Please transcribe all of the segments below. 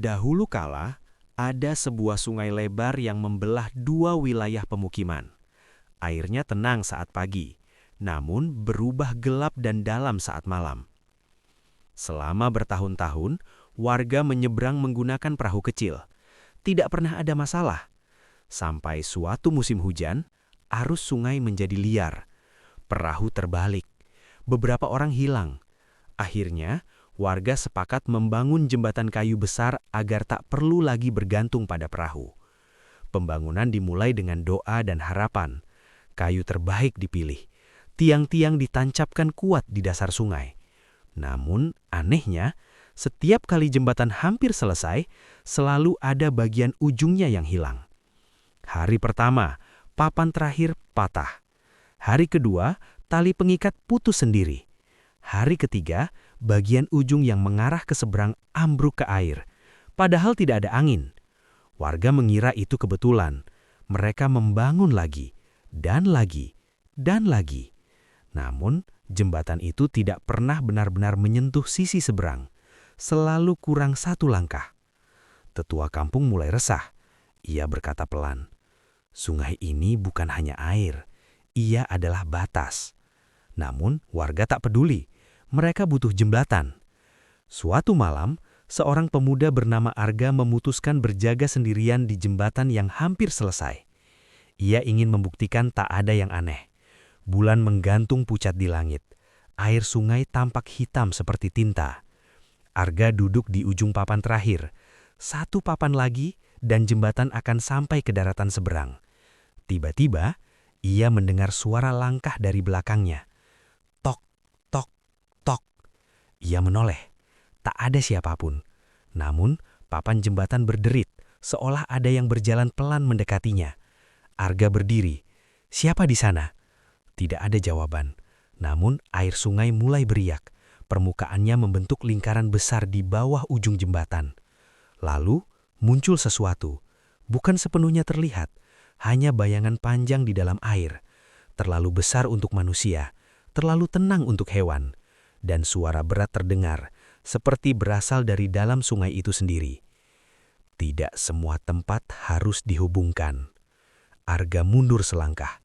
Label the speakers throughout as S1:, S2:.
S1: Dahulu kala, ada sebuah sungai lebar yang membelah dua wilayah pemukiman. Airnya tenang saat pagi, namun berubah gelap dan dalam saat malam. Selama bertahun-tahun, warga menyeberang menggunakan perahu kecil. Tidak pernah ada masalah. Sampai suatu musim hujan, arus sungai menjadi liar. Perahu terbalik. Beberapa orang hilang. Akhirnya, warga sepakat membangun jembatan kayu besar agar tak perlu lagi bergantung pada perahu. Pembangunan dimulai dengan doa dan harapan. Kayu terbaik dipilih. Tiang-tiang ditancapkan kuat di dasar sungai. Namun, anehnya, setiap kali jembatan hampir selesai, selalu ada bagian ujungnya yang hilang. Hari pertama, papan terakhir patah. Hari kedua, tali pengikat putus sendiri. Hari ketiga, bagian ujung yang mengarah ke seberang ambruk ke air. Padahal tidak ada angin. Warga mengira itu kebetulan. Mereka membangun lagi, dan lagi, dan lagi. Namun, jembatan itu tidak pernah benar-benar menyentuh sisi seberang. Selalu kurang satu langkah. Tetua kampung mulai resah. Ia berkata pelan, "Sungai ini bukan hanya air, ia adalah batas." Namun, warga tak peduli. Mereka butuh jembatan. Suatu malam, seorang pemuda bernama Arga memutuskan berjaga sendirian di jembatan yang hampir selesai. Ia ingin membuktikan tak ada yang aneh. Bulan menggantung pucat di langit. Air sungai tampak hitam seperti tinta. Arga duduk di ujung papan terakhir. Satu papan lagi dan jembatan akan sampai ke daratan seberang. Tiba-tiba, ia mendengar suara langkah dari belakangnya. Tok, tok, tok. Ia menoleh. Tak ada siapapun. Namun, papan jembatan berderit, seolah ada yang berjalan pelan mendekatinya. Arga berdiri. "Siapa di sana?" Tidak ada jawaban. Namun, air sungai mulai beriak. Permukaannya membentuk lingkaran besar di bawah ujung jembatan. Lalu, muncul sesuatu. Bukan sepenuhnya terlihat, hanya bayangan panjang di dalam air. Terlalu besar untuk manusia, terlalu tenang untuk hewan. Dan suara berat terdengar, seperti berasal dari dalam sungai itu sendiri. Tidak semua tempat harus dihubungkan. Arga mundur selangkah.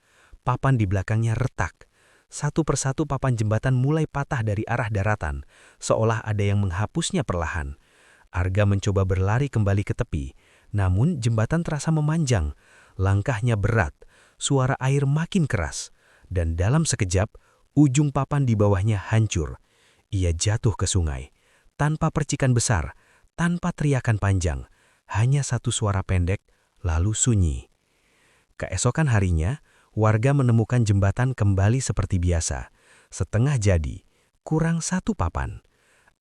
S1: Papan di belakangnya retak. Satu persatu papan jembatan mulai patah dari arah daratan, seolah ada yang menghapusnya perlahan. Arga mencoba berlari kembali ke tepi, namun jembatan terasa memanjang. Langkahnya berat, suara air makin keras, dan dalam sekejap, ujung papan di bawahnya hancur. Ia jatuh ke sungai, tanpa percikan besar, tanpa teriakan panjang, hanya satu suara pendek, lalu sunyi. Keesokan harinya, warga menemukan jembatan kembali seperti biasa, setengah jadi, kurang satu papan.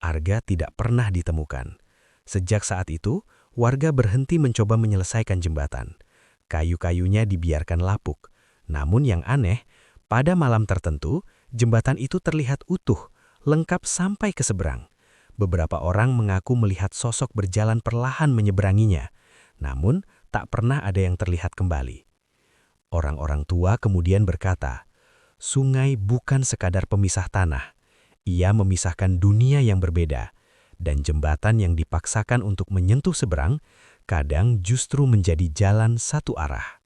S1: Arga tidak pernah ditemukan. Sejak saat itu, warga berhenti mencoba menyelesaikan jembatan. Kayu-kayunya dibiarkan lapuk. Namun yang aneh, pada malam tertentu, jembatan itu terlihat utuh, lengkap sampai ke seberang. Beberapa orang mengaku melihat sosok berjalan perlahan menyeberanginya, namun tak pernah ada yang terlihat kembali. Orang-orang tua kemudian berkata, sungai bukan sekadar pemisah tanah. Ia memisahkan dunia yang berbeda, dan jembatan yang dipaksakan untuk menyentuh seberang, kadang justru menjadi jalan satu arah.